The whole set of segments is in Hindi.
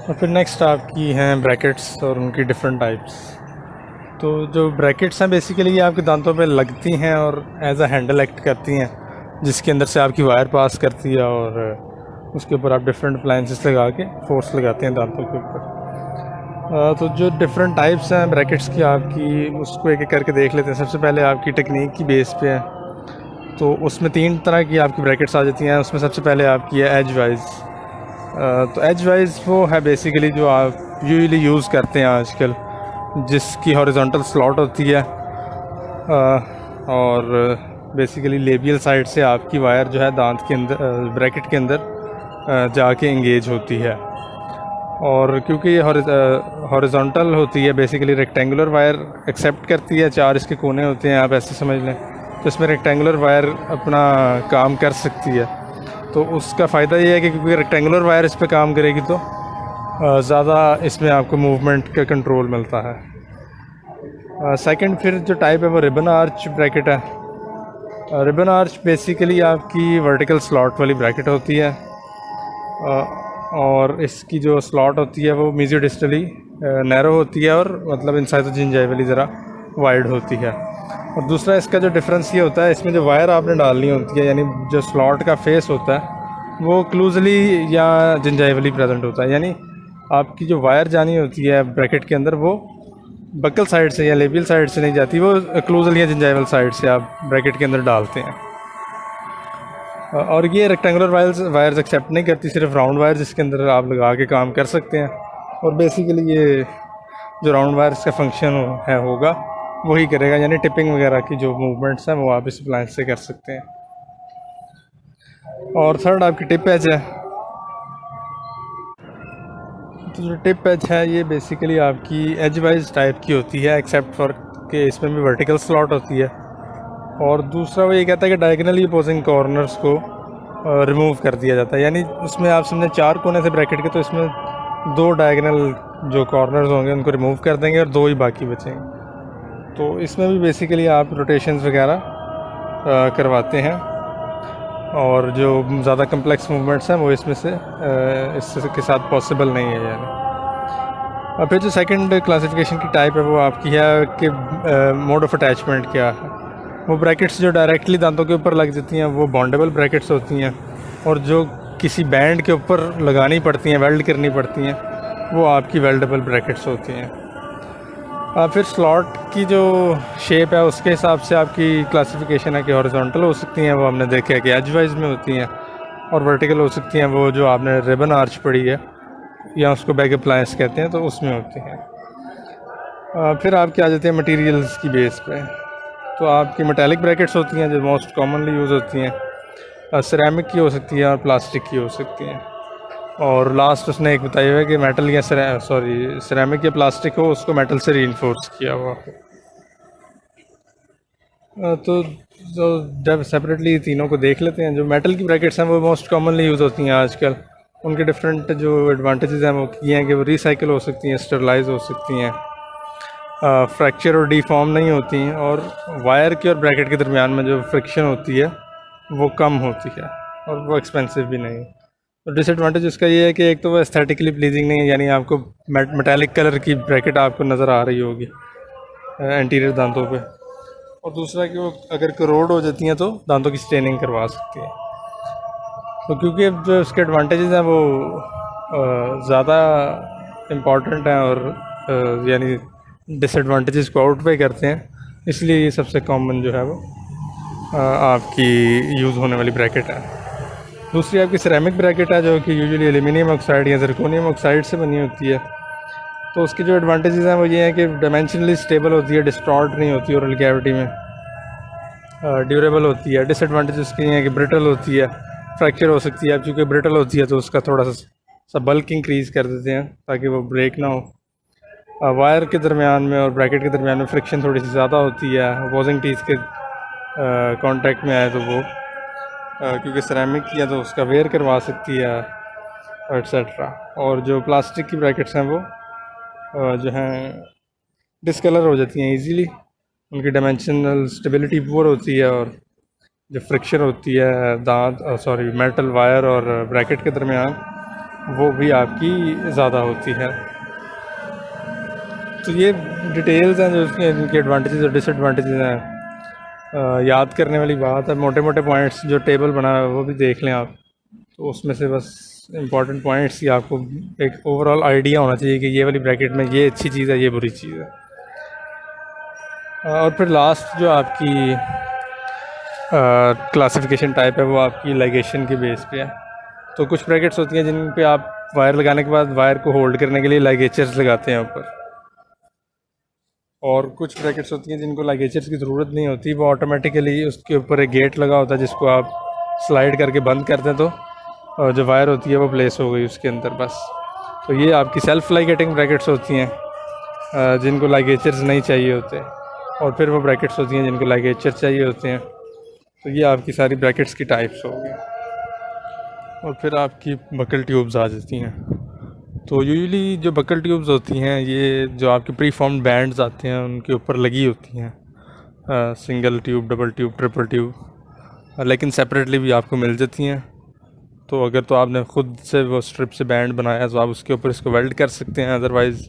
और फिर नेक्स्ट आपकी हैं ब्रैकेट्स और उनकी डिफरेंट टाइप्स। तो जो ब्रैकेट्स हैं बेसिकली ये आपके दांतों पे लगती हैं और एज अ हैंडल एक्ट करती हैं, जिसके अंदर से आपकी वायर पास करती है और उसके ऊपर आप डिफरेंट अप्लायंसेस लगा के फोर्स लगाते हैं दांतों के ऊपर। तो जो डिफरेंट टाइप्स हैं ब्रैकेट्स की आपकी, उसको एक एक करके देख लेते हैं। सबसे पहले आपकी टेक्निक की बेस पे है, तो उसमें 3 तरह की आपकी ब्रैकेट्स आ जाती हैं। उसमें सबसे पहले आपकी है एज वाइज। तो एज वाइज वो है बेसिकली जो आप यूजुअली यूज़ करते हैं आजकल, जिसकी हॉरिजॉन्टल स्लॉट होती है और बेसिकली लेबियल साइड से आपकी वायर जो है दांत के अंदर ब्रैकेट के अंदर जाके इंगेज होती है। और क्योंकि ये हॉरिजॉन्टल होती है, बेसिकली रेक्टेंगुलर वायर एक्सेप्ट करती है, 4 इसके कोने होते हैं, आप ऐसे समझ लें। तो इसमें रेक्टेंगुलर वायर अपना काम कर सकती है। तो उसका फ़ायदा ये है कि क्योंकि रेक्टेंगुलर वायर इस पर काम करेगी तो ज़्यादा इसमें आपको मूवमेंट का कंट्रोल मिलता है। सेकंड फिर जो टाइप है वो रिबन आर्च ब्रैकेट है। रिबन आर्च बेसिकली आपकी वर्टिकल स्लॉट वाली ब्रैकेट होती है और इसकी जो स्लॉट होती है वो मीजियो डिस्टली नैरो होती है और मतलब इंसाइजोजिंजाइवली ज़रा वाइड होती है। और दूसरा इसका जो डिफरेंस ये होता है, इसमें जो वायर आपने डालनी होती है, यानी जो स्लॉट का फेस होता है वो क्लूजली या जिंजाइवली प्रेजेंट होता है। यानी आपकी जो वायर जानी होती है ब्रैकेट के अंदर वो बकल साइड से या लेबियल साइड से नहीं जाती, वो क्लूजली या जिंजाइवल साइड से आप ब्रैकेट के अंदर डालते हैं। और ये रेक्टेंगुलर वायर्स एक्सेप्ट नहीं करती, सिर्फ राउंड वायर जिसके अंदर आप लगा के काम कर सकते हैं। और बेसिकली ये जो राउंड वायर्स का फंक्शन होगा वही करेगा, यानी टिपिंग वगैरह की जो मूवमेंट्स हैं वो आप इस अप्लायंस से कर सकते हैं। और थर्ड आपकी टिप एज है। तो जो टिप एज है ये बेसिकली आपकी एज वाइज टाइप की होती है, एक्सेप्ट फॉर कि इसमें भी वर्टिकल स्लॉट होती है। और दूसरा वो ये कहता है कि डायगनली अपोजिंग कॉर्नर्स को रिमूव कर दिया जाता है। यानी उसमें आप समझे 4 कोने से ब्रैकेट के, तो इसमें 2 डायगनल जो कॉर्नर्स होंगे उनको रिमूव कर देंगे और 2 ही बाकी बचेंगे। तो इसमें भी बेसिकली आप रोटेशंस वगैरह करवाते हैं और जो ज़्यादा कम्प्लेक्स मूवमेंट्स हैं वो इसमें से इसके साथ पॉसिबल नहीं है। यानी और फिर जो सेकंड क्लासिफिकेशन की टाइप है वो आपकी है कि मोड ऑफ अटैचमेंट क्या है। वो ब्रैकेट्स जो डायरेक्टली दांतों के ऊपर लग जाती हैं वो बॉन्डेबल ब्रैकेट्स होती हैं, और जो किसी बैंड के ऊपर लगानी पड़ती हैं, वेल्ड करनी पड़ती हैं, वो आपकी वेल्डेबल ब्रैकेट्स होती हैं। फिर स्लॉट की जो शेप है उसके हिसाब से आपकी क्लासिफिकेशन है कि हॉरिजॉन्टल हो सकती हैं, वो हमने देखा है कि एज वाइज में होती हैं, और वर्टिकल हो सकती हैं, वो जो आपने रिबन आर्च पढ़ी है या उसको बैग अप्लायंस कहते हैं तो उसमें होती हैं। फिर आपके आ जाते हैं मटेरियल्स की बेस पे। तो आपकी मेटालिक ब्रैकेट्स होती हैं जो मोस्ट कॉमनली यूज़ होती हैं, सिरेमिक की हो सकती है और प्लास्टिक की हो सकती हैं। और लास्ट उसने एक बताया हुआ है कि मेटल या सिरेमिक या प्लास्टिक हो, उसको मेटल से रीइंफोर्स किया हुआ हो। तो जब सेपरेटली तीनों को देख लेते हैं, जो मेटल की ब्रैकेट्स हैं वो मोस्ट कॉमनली यूज़ होती हैं आजकल। उनके डिफरेंट जो एडवांटेजेस हैं वो ये हैं कि वो रिसाइकिल हो सकती हैं, स्टरलाइज हो सकती हैं, फ्रैक्चर और डीफॉर्म नहीं होती हैं, और वायर की और ब्रैकेट के दरमियान में जो फ्रिक्शन होती है वो कम होती है, और वो एक्सपेंसिव भी नहीं। तो डिसएडवांटेज उसका ये है कि एक तो वो एस्थेटिकली प्लीजिंग नहीं है, यानी आपको मेटालिक कलर की ब्रैकेट आपको नज़र आ रही होगी एंटीरियर दांतों पे। और दूसरा कि वो अगर करोड हो जाती हैं तो दांतों की स्ट्रेनिंग करवा सकती है। तो क्योंकि अब जो उसके एडवांटेजेस हैं वो ज़्यादा इम्पॉर्टेंट हैं और यानी डिसएडवांटेजेस को आउटवे करते हैं, इसलिए ये सबसे कॉमन जो है वो आपकी यूज़ होने वाली ब्रैकेट है। दूसरी आपकी सिरेमिक ब्रैकेट है जो कि यूजुअली एल्यूमिनियम ऑक्साइड या ज़िरकोनियम ऑक्साइड से बनी होती है। तो उसकी जो एडवांटेजेस हैं वो ये हैं कि डायमेंशनली स्टेबल होती है, डिस्टॉर्ट नहीं होती ओरल कैविटी में, ड्यूरेबल होती है। डिसएडवांटेज उसकी ये है कि ब्रिटल होती है, फ्रैक्चर हो सकती है। अब चूँकि ब्रिटल होती है तो उसका थोड़ा सा बल्क इंक्रीज़ कर देते हैं ताकि वो ब्रेक ना हो। वायर के दरमियान में और ब्रैकेट के दरमियान में फ्रिक्शन थोड़ी सी ज़्यादा होती है, अपोजिंग टीथ के कांटेक्ट में आए तो वो क्योंकि सिरेमिक की है तो उसका वेयर करवा सकती है एट्सेट्रा। और जो प्लास्टिक की ब्रैकेट्स हैं वो जो हैं डिसकलर हो जाती हैं ईजीली, उनकी डायमेंशनल स्टेबिलिटी पुअर होती है, और जो फ्रिक्शन होती है मेटल वायर और ब्रैकेट के दरमियान वो भी आपकी ज़्यादा होती है। तो ये डिटेल्स हैं जो उसके इनके एडवांटेजेस और डिसएडवांटेजेस हैं। याद करने वाली बात है, मोटे मोटे पॉइंट्स जो टेबल बना है वो भी देख लें आप। तो उसमें से बस इम्पॉर्टेंट पॉइंट्स ही आपको एक ओवरऑल आइडिया होना चाहिए कि ये वाली ब्रैकेट में ये अच्छी चीज़ है, ये बुरी चीज़ है। और फिर लास्ट जो आपकी क्लासिफिकेशन टाइप है वो आपकी लाइगेशन के बेस पे है। तो कुछ ब्रैकेट्स होती हैं जिन पे आप वायर लगाने के बाद वायर को होल्ड करने के लिए लाइगेचर्स लगाते हैं ऊपर, और कुछ ब्रैकेट्स होती हैं जिनको लाइगेचर्स की ज़रूरत नहीं होती, वो ऑटोमेटिकली उसके ऊपर एक गेट लगा होता है जिसको आप स्लाइड करके बंद कर दें तो जो वायर होती है वो प्लेस हो गई उसके अंदर बस। तो ये आपकी सेल्फ लाइगेटिंग ब्रैकेट्स होती हैं जिनको लाइगेचर्स नहीं चाहिए होते, और फिर वो ब्रैकेट्स होती हैं जिनको लाइगेचर चाहिए होते हैं। तो ये आपकी सारी ब्रैकेट्स की टाइप्स हो गई। और फिर आपकी बकल ट्यूब्स आ जाती हैं। तो यूजुअली जो बकल ट्यूब्स होती हैं ये जो आपके प्री फॉर्म्ड बैंड्स आते हैं उनके ऊपर लगी होती हैं, single tube, double tube, triple tube, लेकिन सेपरेटली भी आपको मिल जाती हैं। तो अगर तो आपने ख़ुद से वो स्ट्रिप से बैंड बनाया तो आप उसके ऊपर इसको वेल्ड कर सकते हैं, अदरवाइज़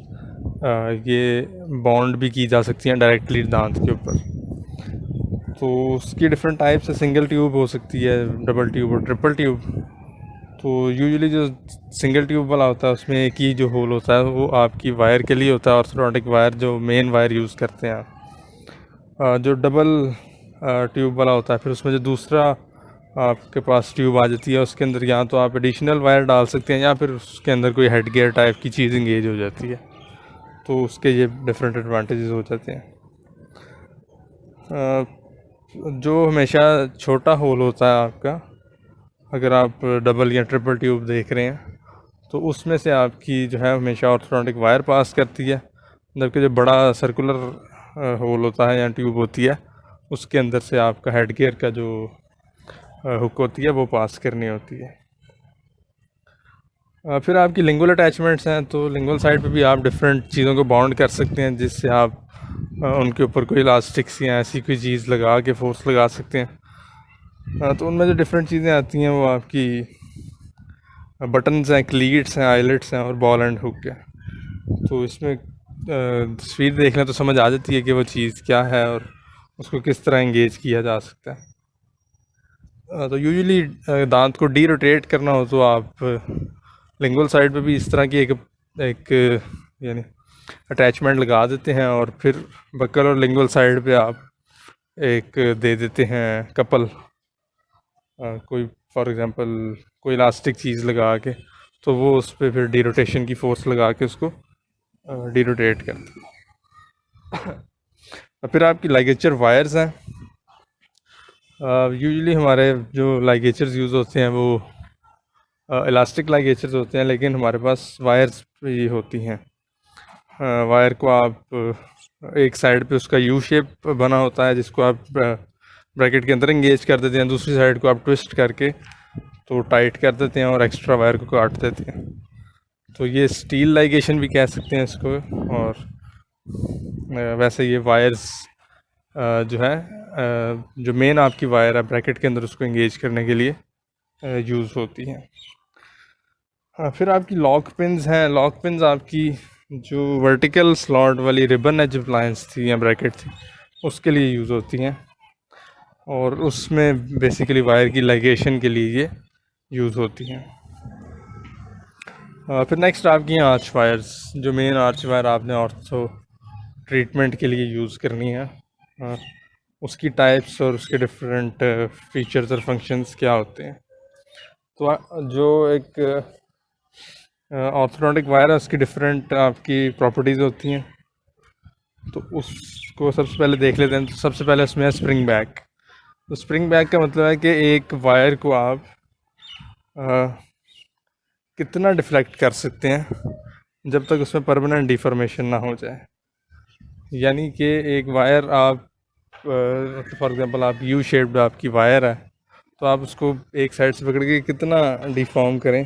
ये बॉन्ड भी की जा सकती हैं डायरेक्टली दांत के ऊपर। तो उसकी डिफरेंट टाइप्स है, सिंगल ट्यूब हो सकती है, डबल ट्यूब और ट्रिपल ट्यूब। तो यूजुअली जो सिंगल ट्यूब वाला होता है उसमें एक ही जो होल होता है वो आपकी वायर के लिए होता है, ऑर्थोडोंटिक वायर जो मेन वायर यूज़ करते हैं आप। जो डबल ट्यूब वाला होता है फिर उसमें जो दूसरा आपके पास ट्यूब आ जाती है उसके अंदर या तो आप एडिशनल वायर डाल सकते हैं या फिर उसके अंदर कोई हेड गियर टाइप की चीज़ इंगेज हो जाती है। तो उसके ये डिफरेंट एडवांटेजेस हो जाते हैं। जो हमेशा छोटा होल होता है आपका, अगर आप डबल या ट्रिपल ट्यूब देख रहे हैं तो उसमें से आपकी जो है हमेशा ऑर्थोडोंटिक वायर पास करती है, जबकि जो बड़ा सर्कुलर होल होता है या ट्यूब होती है उसके अंदर से आपका हेड गियर का जो हुक होती है वो पास करनी होती है। फिर आपकी लिंगुअल अटैचमेंट्स हैं, तो लिंगुअल साइड पे भी आप डिफरेंट चीज़ों को बाउंड कर सकते हैं जिससे आप उनके ऊपर कोई इलास्टिक्स या ऐसी कोई चीज़ लगा के फोर्स लगा सकते हैं। तो उनमें जो डिफरेंट चीज़ें आती हैं वो आपकी बटन्स हैं, क्लीट्स हैं, आइलेट्स हैं और बॉल एंड हुक है। तो इसमें तस्वीर देख लें तो समझ आ जाती है कि वो चीज़ क्या है और उसको किस तरह इंगेज किया जा सकता है। तो यूजुअली दांत को डी रोटेट करना हो तो आप लिंगुअल साइड पे भी इस तरह की एक यानी अटैचमेंट लगा देते हैं, और फिर बकल और लिंगुअल साइड पे आप एक दे देते हैं कपल, कोई फॉर एग्ज़ाम्पल कोई इलास्टिक चीज़ लगा के, तो वो उस पर फिर डी रोटेशन की फोर्स लगा के उसको डी रोटेट करते हैं। फिर आपकी लाइगेचर वायर्स हैं। यूजुअली हमारे जो लाइगेचर्स यूज़ होते हैं वो इलास्टिक लाइगेचर्स होते हैं, लेकिन हमारे पास वायर्स भी होती हैं। वायर को आप एक साइड पे उसका यू शेप बना होता है जिसको आप ब्रैकेट के अंदर इंगेज कर देते हैं, दूसरी साइड को आप ट्विस्ट करके तो टाइट कर देते हैं और एक्स्ट्रा वायर को काट देते हैं। तो ये स्टील लाइगेशन भी कह सकते हैं इसको। और वैसे ये वायर्स जो है जो मेन आपकी वायर है ब्रैकेट के अंदर उसको इंगेज करने के लिए यूज़ होती हैं। फिर आपकी लॉक पिन्स हैं। लॉक पिन्स आपकी जो वर्टिकल स्लॉट वाली रिबन एज अप्लायंस थी या ब्रैकेट थी उसके लिए यूज़ होती हैं, और उसमें बेसिकली वायर की लाइगेशन के लिए ये यूज़ होती हैं। फिर नेक्स्ट आपकी हैं आर्च वायर्स। जो मेन आर्च वायर आपने ऑर्थो ट्रीटमेंट के लिए यूज़ करनी है, उसकी टाइप्स और उसके डिफरेंट फीचर्स और फंक्शंस क्या होते हैं। तो जो एक ऑर्थोडोंटिक वायर है उसकी डिफरेंट आपकी प्रॉपर्टीज़ होती हैं, तो उसको सबसे पहले देख लेते हैं। तो सबसे पहले उसमें है स्प्रिंग बैक। तो स्प्रिंग बैक का मतलब है कि एक वायर को आप कितना डिफ्लेक्ट कर सकते हैं जब तक उसमें परमानेंट डिफॉर्मेशन ना हो जाए। यानी कि एक वायर आप फॉर एग्ज़ाम्पल आप यू शेप्ड आपकी वायर है, तो आप उसको एक साइड से पकड़ के कितना डिफॉर्म करें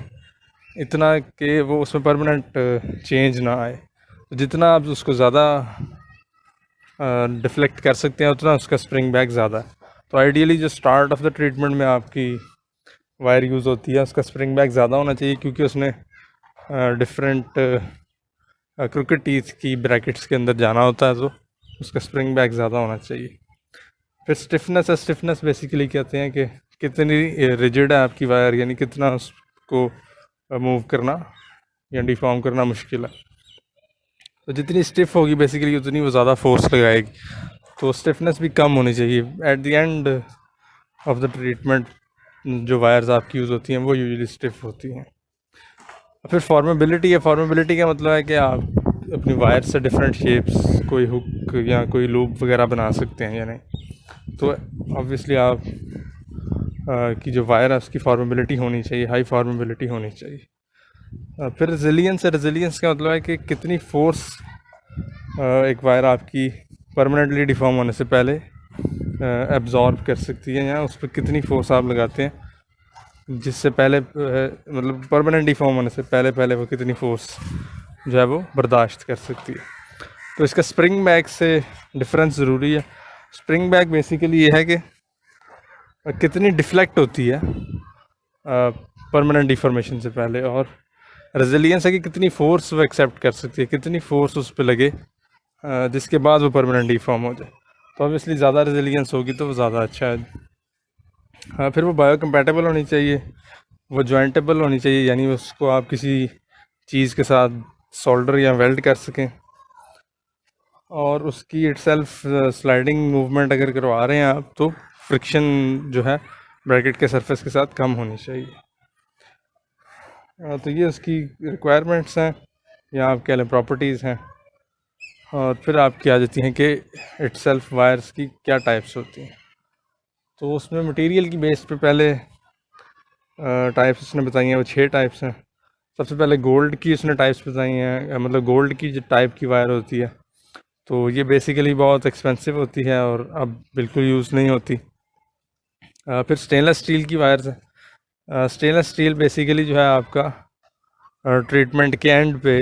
इतना कि वो उसमें परमानेंट चेंज ना आए। तो जितना आप उसको ज़्यादा डिफ्लेक्ट कर सकते हैं उतना उसका स्प्रिंग बैक ज़्यादा है। तो आइडियली जो स्टार्ट ऑफ द ट्रीटमेंट में आपकी वायर यूज़ होती है उसका स्प्रिंग बैक ज़्यादा होना चाहिए, क्योंकि उसने डिफरेंट क्रिकेट टीथ की ब्रैकेट्स के अंदर जाना होता है, तो उसका स्प्रिंग बैक ज़्यादा होना चाहिए। फिर स्टिफनेस है, स्टिफनेस बेसिकली कहते हैं कि कितनी रिजिड है आपकी वायर, यानी कितना उसको मूव करना या डिफॉर्म करना मुश्किल है। तो जितनी स्टिफ होगी बेसिकली उतनी वो ज़्यादा फोर्स लगाएगी, तो स्टिफनेस भी कम होनी चाहिए। At the end of the treatment जो वायर्स आपकी यूज़ होती हैं वो यूजुअली स्टिफ होती हैं। फिर फॉर्मेबिलिटी है, फॉर्मेबिलिटी का मतलब है कि आप अपनी वायर से डिफरेंट शेप्स, कोई हुक या कोई लूप वगैरह बना सकते हैं या नहीं। तो ऑब्वियसली आप की जो वायर है उसकी फॉर्मेबिलिटी होनी चाहिए, हाई फॉर्मेबिलिटी होनी चाहिए। फिर रेजिलियंस है, रेजिलियंस का मतलब है कि कितनी फोर्स एक वायर आपकी परमानेंटली डिफॉर्म होने से पहले एब्जॉर्ब कर सकती है, या उस पर कितनी फोर्स आप लगाते हैं जिससे पहले मतलब परमानेंट डिफॉर्म होने से पहले पहले वो कितनी फोर्स जो है वो बर्दाश्त कर सकती है। तो इसका स्प्रिंग बैक से डिफरेंस ज़रूरी है। स्प्रिंग बैक बेसिकली ये है कि कितनी डिफ्लेक्ट होती है परमानेंट डिफॉर्मेशन से पहले, और रेजिलियंस है कि कितनी फोर्स वो एक्सेप्ट कर सकती है, कितनी फोर्स उस पर लगे जिसके बाद वो परमानेंट डिफॉर्म हो जाए। तो ऑब्वियसली ज़्यादा रेजिलियंस होगी तो वो ज़्यादा अच्छा है। हाँ, फिर वो बायोकम्पैटिबल होनी चाहिए, वो जॉइंटेबल होनी चाहिए, यानी उसको आप किसी चीज़ के साथ सोल्डर या वेल्ड कर सकें, और उसकी इटसेल्फ स्लाइडिंग मूवमेंट अगर करवा रहे हैं आप तो फ्रिक्शन जो है ब्रैकेट के सरफेस के साथ कम होनी चाहिए। तो ये उसकी रिक्वायरमेंट्स हैं या आप कह लें प्रॉपर्टीज़ हैं। और फिर आपकी आ जाती हैं कि इटसेल्फ वायर्स की क्या टाइप्स होती हैं। तो उसमें मटेरियल की बेस पे पहले टाइप्स उसने बताई हैं, वो 6 टाइप्स हैं। सबसे पहले गोल्ड की उसने टाइप्स बताई हैं, मतलब गोल्ड की जो टाइप की वायर होती है तो ये बेसिकली बहुत एक्सपेंसिव होती है और अब बिल्कुल यूज़ नहीं होती। फिर स्टेनलेस स्टील की वायर्स है। स्टेनलेस स्टील बेसिकली जो है आपका ट्रीटमेंट के एंड पे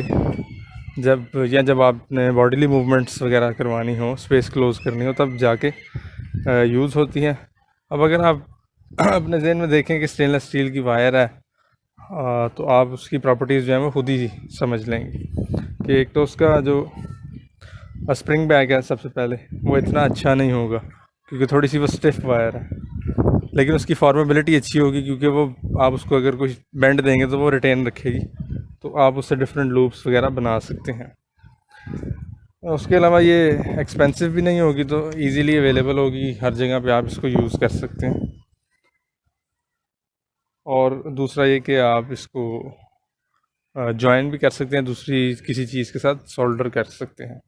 जब आपने बॉडीली मूवमेंट्स वगैरह करवानी हो, स्पेस क्लोज करनी हो, तब जाके यूज़ होती है। अब अगर आप अपने जहन में देखें कि स्टेनलेस स्टील की वायर है, तो आप उसकी प्रॉपर्टीज़ जो है वो खुद ही समझ लेंगे कि एक तो उसका जो स्प्रिंग बैक है सबसे पहले वो इतना अच्छा नहीं होगा क्योंकि थोड़ी सी वो स्टिफ वायर है, लेकिन उसकी फॉर्मेबिलिटी अच्छी होगी क्योंकि वो आप उसको अगर कुछ बेंड देंगे तो वो रिटेन रखेगी, तो आप उससे डिफरेंट लूप्स वगैरह बना सकते हैं। उसके अलावा ये एक्सपेंसिव भी नहीं होगी, तो इजीली अवेलेबल होगी, हर जगह पे आप इसको यूज़ कर सकते हैं। और दूसरा ये कि आप इसको जॉइन भी कर सकते हैं, दूसरी किसी चीज़ के साथ सोल्डर कर सकते हैं।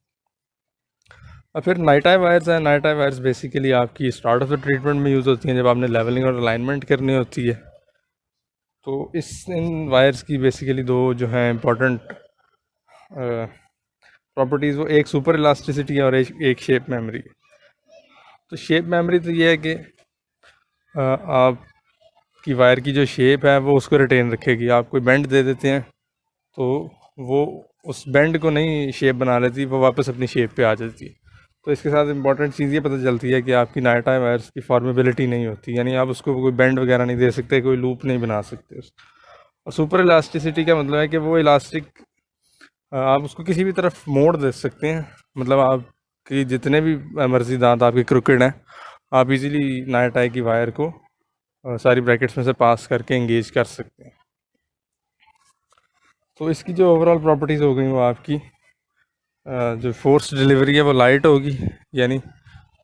और फिर नाइट आई वायर्स हैं। नाइट आई वायर्स बेसिकली आपकी स्टार्ट ऑफ द ट्रीटमेंट में यूज़ होती हैं जब आपने लेवलिंग और अलाइनमेंट करनी होती है। तो इन वायर्स की बेसिकली दो जो हैं इम्पॉर्टेंट प्रॉपर्टीज़, वो एक सुपर इलास्टिसिटी है और एक शेप मेमोरी। तो शेप मेमोरी तो ये है कि आपकी वायर की जो शेप है वो उसको रिटेन रखेगी। आप कोई बेंड दे देते हैं तो वो उस बेंड को नहीं शेप बना लेती, वो वापस अपनी शेप पे आ जाती है। तो इसके साथ इंपॉर्टेंट चीज़ ये पता चलती है कि आपकी नाइट आई वायर्स की फॉर्मेबिलिटी नहीं होती, यानी आप उसको कोई बेंड वगैरह नहीं दे सकते, कोई लूप नहीं बना सकते। और सुपर इलास्टिसिटी का मतलब है कि वो इलास्टिक आप उसको किसी भी तरफ मोड़ दे सकते हैं, मतलब आपकी जितने भी मर्जी दांत आपके क्रिकेट हैं, आप इजीली नाइट आई की वायर को सारी ब्रैकेट्स में से पास करके एंगेज कर सकते हैं। तो इसकी जो ओवरऑल प्रॉपर्टीज़ हो गई वो आपकी जो फोर्स डिलीवरी है वो लाइट होगी, यानी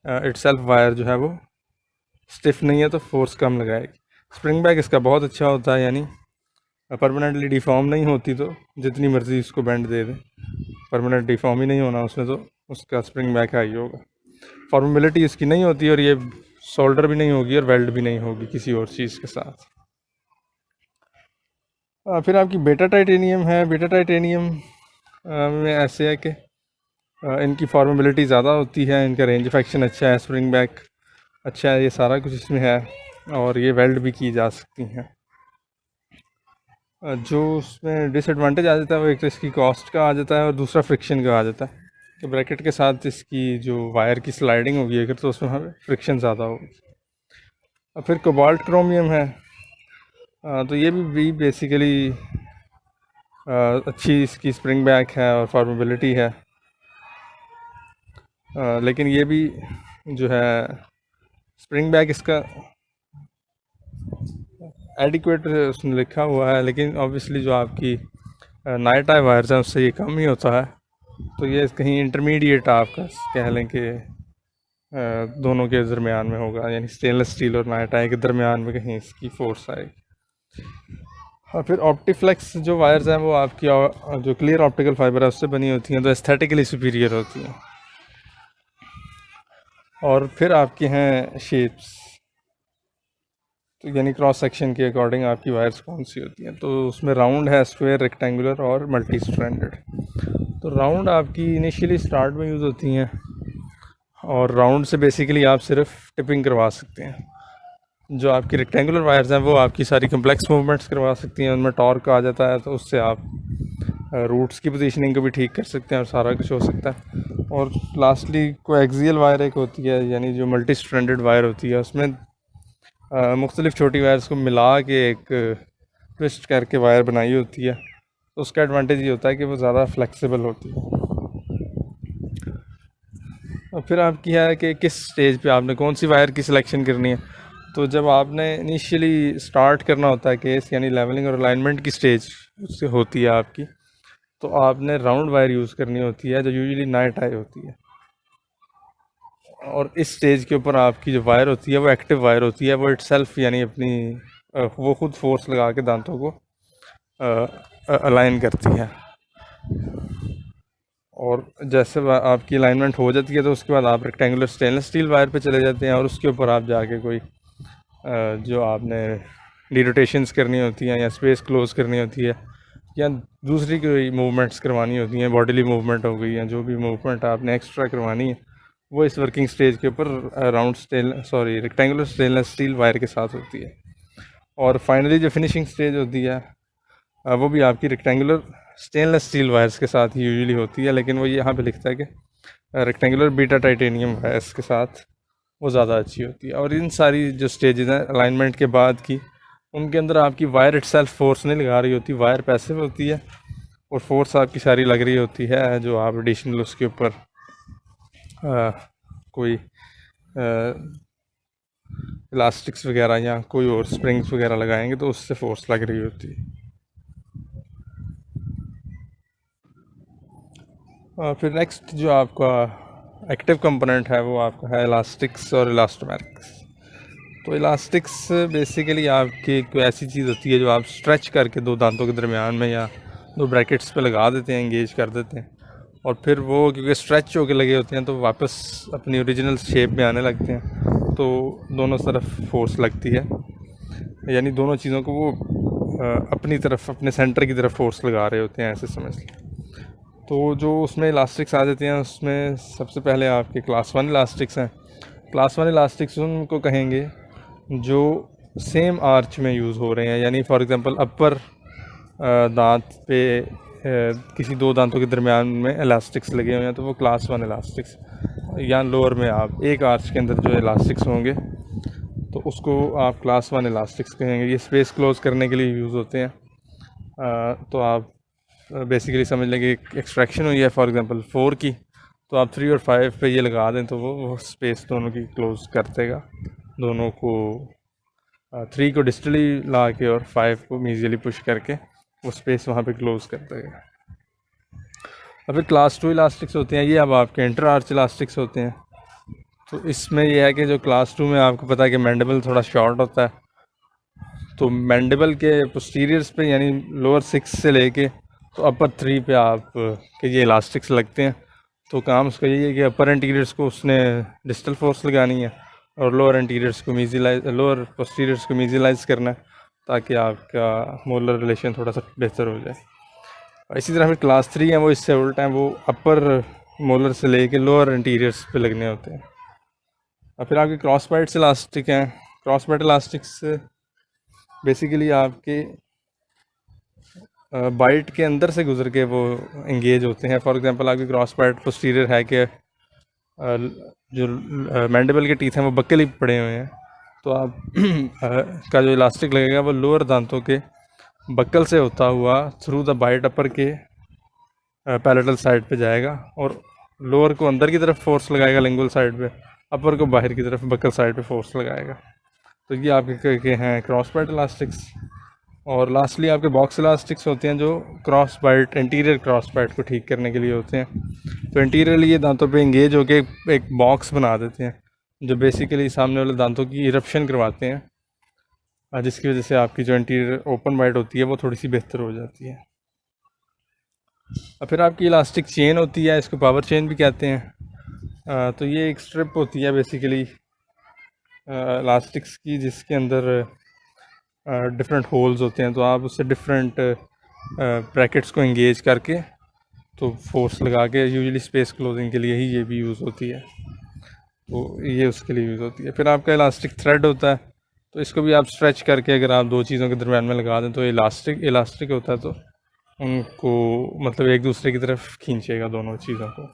इटसेल्फ वायर जो है वो स्टिफ नहीं है तो फोर्स कम लगाएगी। स्प्रिंग बैक इसका बहुत अच्छा होता है, यानी परमानेंटली डिफॉर्म नहीं होती, तो जितनी मर्ज़ी इसको बेंड दे दें परमानेंट डिफॉर्म ही नहीं होना उसमें, तो उसका स्प्रिंग बैक हाई होगा। फॉर्मेबिलिटी इसकी नहीं होती और ये सोल्डर भी नहीं होगी और वेल्ड भी नहीं होगी किसी और चीज़ के साथ। फिर आपकी बेटा टाइटेनियम है। बेटा टाइटेनियम में ऐसे है कि इनकी फॉर्मेबिलिटी ज़्यादा होती है, इनका रेंज ऑफ एक्शन अच्छा है, स्प्रिंग बैक अच्छा है, ये सारा कुछ इसमें है, और ये वेल्ड भी की जा सकती हैं। जो उसमें डिसएडवांटेज आ जाता है वो एक तो इसकी कॉस्ट का आ जाता है और दूसरा फ्रिक्शन का आ जाता है कि ब्रैकेट के साथ इसकी जो वायर की स्लाइडिंग होगी अगर तो उसमें हमें फ्रिक्शन ज़्यादा होगी। और फिर कोबाल्ट क्रोमियम है। तो ये भी बेसिकली अच्छी इसकी स्प्रिंग बैक है और फॉर्मेबिलिटी है। लेकिन ये भी जो है स्प्रिंग बैक इसका एडिक्वेट उसमें लिखा हुआ है, लेकिन ऑब्वियसली जो आपकी नाइट आई वायर्स हैं उससे ये कम ही होता है। तो ये कहीं इंटरमीडिएट आपका कह लें कि दोनों के दरमियान में होगा, यानी स्टेनलेस स्टील और नाइट आई के दरमियान में कहीं इसकी फोर्स आएगी। और फिर ऑप्टीफ्लेक्स जो वायर्स हैं वो आपकी जो क्लियर ऑप्टिकल फाइबर है उससे बनी होती हैं, तो एस्थेटिकली सुपीरियर होती हैं। और फिर आपकी हैं शेप्स, तो यानी क्रॉस सेक्शन के अकॉर्डिंग आपकी वायर्स कौन सी होती हैं। तो उसमें राउंड है, स्क्वायर, रेक्टेंगुलर और मल्टी स्ट्रैंडेड। तो राउंड आपकी इनिशियली स्टार्ट में यूज़ होती हैं, और राउंड से बेसिकली आप सिर्फ टिपिंग करवा सकते हैं। जो आपकी रेक्टेंगुलर वायर्स हैं वो आपकी सारी कम्प्लेक्स मूवमेंट्स करवा सकती हैं, उनमें टॉर्क आ जाता है, तो उससे आप रूट्स की पोजीशनिंग को भी ठीक कर सकते हैं और सारा कुछ हो सकता है। और लास्टली कोई एक्सियल वायर एक होती है, यानी जो मल्टी स्ट्रैंडेड वायर होती है, उसमें मुख्तलिफ़ छोटी वायर्स को मिला के एक ट्विस्ट करके वायर बनाई होती है। तो उसका एडवांटेज ये होता है कि वो ज़्यादा फ्लेक्सिबल होती है। और फिर आपकी है कि किस स्टेज पे आपने कौन सी वायर की सिलेक्शन करनी है। तो जब आपने इनिशियली स्टार्ट करना होता है केस, यानी लेवलिंग और अलाइनमेंट की स्टेज उससे होती है आपकी, तो आपने राउंड वायर यूज़ करनी होती है जो यूजुअली नाइट आई होती है। और इस स्टेज के ऊपर आपकी जो वायर होती है वो एक्टिव वायर होती है, वो इटसेल्फ यानी अपनी वो खुद फोर्स लगा के दांतों को अलाइन करती है। और जैसे आपकी अलाइनमेंट हो जाती है तो उसके बाद आप रेक्टेंगुलर स्टेनलेस स्टील वायर पे चले जाते हैं, और उसके ऊपर आप जाके कोई जो आपने डिरोटेशंस करनी होती हैं या स्पेस क्लोज करनी होती है या दूसरी कोई मूवमेंट्स करवानी होती हैं, बॉडीली मूवमेंट हो गई या जो भी मूवमेंट आपने एक्स्ट्रा करवानी है, वो इस वर्किंग स्टेज के ऊपर रेक्टेंगुलर स्टेनलेस स्टील वायर के साथ होती है। और फाइनली जो फिनिशिंग स्टेज होती है वो भी आपकी रेक्टेंगुलर स्टेनलेस स्टील वायर्स के साथ ही यूजुअली होती है, लेकिन वो यहाँ पे लिखता है कि रेक्टेंगुलर बीटा टाइटेनियम वायर्स के साथ वो ज़्यादा अच्छी होती है। और इन सारी जो स्टेजेस हैं अलाइनमेंट के बाद की, उनके अंदर आपकी वायर इटसेल्फ फोर्स नहीं लगा रही होती, वायर पैसिव होती है, और फोर्स आपकी सारी लग रही होती है जो आप एडिशनल उसके ऊपर कोई इलास्टिक्स वगैरह या कोई और स्प्रिंग्स वगैरह लगाएंगे तो उससे फोर्स लग रही होती है। फिर नेक्स्ट जो आपका एक्टिव कंपोनेंट है वो आपका है इलास्टिक्स और इलास्टोमेरिक्स। तो इलास्टिक्स बेसिकली आपकी कोई ऐसी चीज़ होती है जो आप स्ट्रेच करके दो दांतों के दरमियान में या दो ब्रैकेट्स पे लगा देते हैं, एंगेज कर देते हैं, और फिर वो क्योंकि स्ट्रेच होके लगे होते हैं तो वापस अपनी ओरिजिनल शेप में आने लगते हैं, तो दोनों तरफ फोर्स लगती है, यानी दोनों चीज़ों को वो अपनी तरफ, अपने सेंटर की तरफ फोर्स लगा रहे होते हैं, ऐसे समझ लें। तो जो उसमें इलास्टिक्स आ जाते हैं उसमें सबसे पहले आपके क्लास 1 इलास्टिक्स हैं। क्लास 1 इलास्टिक्स उनको कहेंगे जो सेम आर्च में यूज़ हो रहे हैं, यानी फॉर एग्जांपल अपर दांत पे किसी दो दांतों के दरमियान में इलास्टिक्स लगे हुए हैं तो वो क्लास 1 इलास्टिक्स। या लोअर में आप एक आर्च के अंदर जो इलास्टिक्स होंगे तो उसको आप क्लास 1 इलास्टिक्स कहेंगे। ये स्पेस क्लोज करने के लिए यूज़ होते हैं। तो आप बेसिकली समझ लें कि एक्सट्रैक्शन हुई है फॉर एग्जांपल 4 की, तो आप 3 और 5 पे ये लगा दें तो वो स्पेस दोनों की क्लोज कर देगा, दोनों को 3 को डिस्टली ला के और 5 को मीजियली पुश करके वो स्पेस वहाँ पे क्लोज कर देगा। अब फिर क्लास 2 इलास्टिक्स होते हैं, ये अब आपके इंटर आर्च इलास्टिक्स होते हैं। तो इसमें यह है कि जो क्लास 2 में आपको पता है कि मैंडिबल थोड़ा शॉर्ट होता है, तो मैंडिबल के पोस्टीरियर्स पे यानी लोअर 6 से लेके तो अपर 3 पे आप के ये इलास्टिक्स लगते हैं। तो काम उसका यही है कि अपर एंटीरियर्स को उसने डिस्टल फोर्स लगानी है और लोअर एंटीरियर्स को लोअर पोस्टीरियर्स को मीजिलाइज करना है, ताकि आपका मोलर रिलेशन थोड़ा सा बेहतर हो जाए। इसी तरह फिर क्लास 3 है वो इससे उल्टा है, वो अपर मोलर से लेके लोअर एंटीरियर्स पे लगने होते हैं। और फिर आपके क्रॉस बाइट्स इलास्टिक हैं। क्रॉस बाइट इलास्टिक्स बेसिकली आपके बाइट के अंदर से गुजर के वो इंगेज होते हैं। फॉर एग्जांपल आपकी क्रॉस बाइट पोस्टीरियर है कि जो मैंडिबल के टीथ हैं वो बक्के लिप पड़े हुए हैं, तो आप का जो इलास्टिक लगेगा वो लोअर दांतों के बक्कल से होता हुआ थ्रू द बाइट अपर के पैलेटल साइड पे जाएगा और लोअर को अंदर की तरफ फोर्स लगाएगा लिंगुअल साइड पे, अपर को बाहर की तरफ बक्कल साइड पे फोर्स लगाएगा। तो ये आपके के हैं क्रॉस बाइट इलास्टिक्स। और लास्टली आपके बॉक्स इलास्टिक्स होते हैं जो cross bite, interior cross bite को ठीक करने के लिए होते हैं। तो इंटीरियरली ये दांतों पे इंगेज होके एक बॉक्स बना देते हैं जो बेसिकली सामने वाले दांतों की इरप्शन करवाते हैं, जिसकी वजह से आपकी जो इंटीरियर ओपन बाइट होती है वो थोड़ी सी बेहतर हो जाती है। और फिर आपकी इलास्टिक चेन होती है, इसको पावर चेन भी कहते हैं। तो ये एक स्ट्रिप होती है बेसिकली इलास्टिक्स की, जिसके अंदर डिफरेंट होल्स होते हैं। तो आप उससे डिफरेंट ब्रैकेट्स को एंगेज करके तो फोर्स लगा के, यूजुअली स्पेस क्लोजिंग के लिए ही ये भी यूज़ होती है, तो ये उसके लिए यूज़ होती है। फिर आपका इलास्टिक थ्रेड होता है, तो इसको भी आप स्ट्रेच करके अगर आप दो चीज़ों के दरम्यान में लगा दें तो इलास्टिक होता है, तो उनको मतलब एक दूसरे की तरफ खींचेगा दोनों चीज़ों को।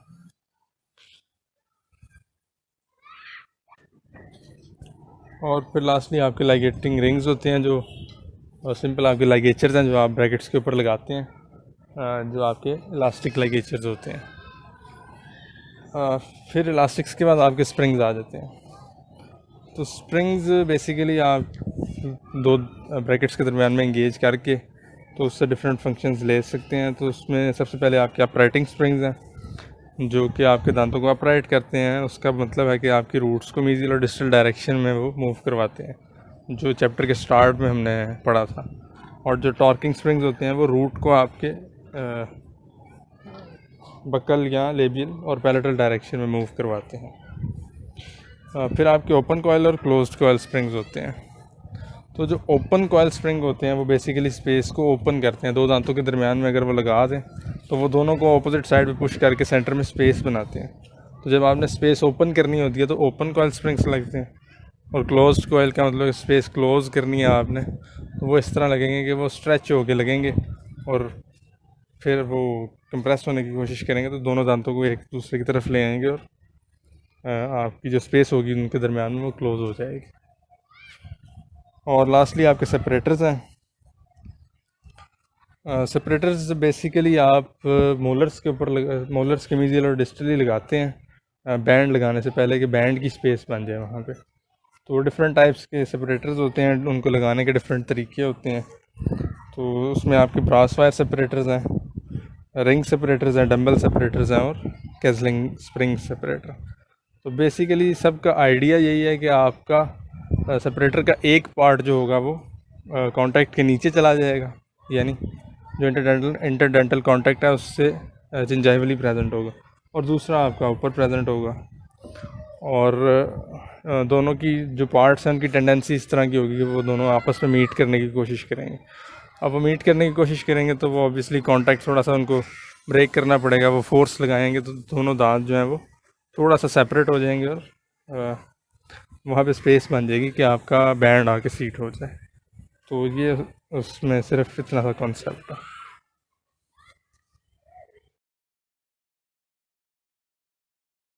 और फिर लास्टली आपके लाइगेटिंग रिंग्स होते हैं जो सिंपल आपके लाइगेचर्स हैं जो आप ब्रैकेट्स के ऊपर लगाते हैं, जो आपके इलास्टिक लाइगेचर्स होते हैं। फिर इलास्टिक्स के बाद आपके स्प्रिंग्स आ जाते हैं। तो स्प्रिंग्स बेसिकली आप दो ब्रैकेट्स के दरम्यान में इंगेज करके तो उससे डिफरेंट फंक्शंस ले सकते हैं। तो उसमें सबसे पहले आपके अपराइटिंग स्प्रिंग्स हैं जो कि आपके दांतों को अपराइट करते हैं। उसका मतलब है कि आपकी रूट्स को मीजियल और डिस्टल डायरेक्शन में वो मूव करवाते हैं, जो चैप्टर के स्टार्ट में हमने पढ़ा था। और जो टॉर्किंग स्प्रिंग्स होते हैं वो रूट को आपके बक्कल या लेबियल और पैलेटल डायरेक्शन में मूव करवाते हैं। फिर आपके ओपन कॉयल और क्लोज्ड कॉयल स्प्रिंग्स होते हैं। तो जो ओपन कॉयल स्प्रिंग होते हैं वो बेसिकली स्पेस को ओपन करते हैं। दो दांतों के दरमियान में अगर वो लगा दें तो वो दोनों को ऑपोजिट साइड पे पुश करके सेंटर में स्पेस बनाते हैं। तो जब आपने स्पेस ओपन करनी होती है तो ओपन कॉयल स्प्रिंग्स लगते हैं, और क्लोज्ड कॉयल का मतलब स्पेस क्लोज करनी है आपने तो वो इस तरह लगेंगे कि वो स्ट्रेच होके लगेंगे और फिर वो कंप्रेस होने की कोशिश करेंगे, तो दोनों दांतों को एक दूसरे की तरफ ले आएंगे और आपकी जो स्पेस होगी उनके दरमियान में वो क्लोज हो जाएगी। और लास्टली आपके सेपरेटर्स हैं। सेपरेटर्स बेसिकली आप मोलर्स के ऊपर मोलर्स के मीजियल और डिस्टली लगाते हैं बैंड लगाने से पहले कि बैंड की स्पेस बन जाए वहाँ पे। तो डिफरेंट टाइप्स के सेपरेटर्स होते हैं, उनको लगाने के डिफरेंट तरीके होते हैं। तो उसमें आपके ब्रास वायर सेपरेटर्स हैं, रिंग सेपरेटर्स हैं, डंबल सेपरेटर्स हैं और कैजलिंग स्प्रिंग सेपरेटर। तो बेसिकली सबका आइडिया यही है कि आपका सेपरेटर का एक पार्ट जो होगा वो कांटेक्ट के नीचे चला जाएगा, यानी जो इंटरडेंटल कांटेक्ट है उससे जिंजाइवली प्रेजेंट होगा, और दूसरा आपका ऊपर प्रेजेंट होगा। और दोनों की जो पार्ट्स हैं उनकी टेंडेंसी इस तरह की होगी कि वो दोनों आपस में मीट करने की कोशिश करेंगे। अब वो मीट करने की कोशिश करेंगे तो वो ऑब्वियसली कांटेक्ट थोड़ा सा उनको ब्रेक करना पड़ेगा, वो फोर्स लगाएंगे तो दोनों दांत जो हैं वो थोड़ा सा सेपरेट हो जाएंगे और वहाँ पे स्पेस बन जाएगी कि आपका बैंड आके सीट हो जाए। तो ये उसमें सिर्फ इतना सा कॉन्सेप्ट है।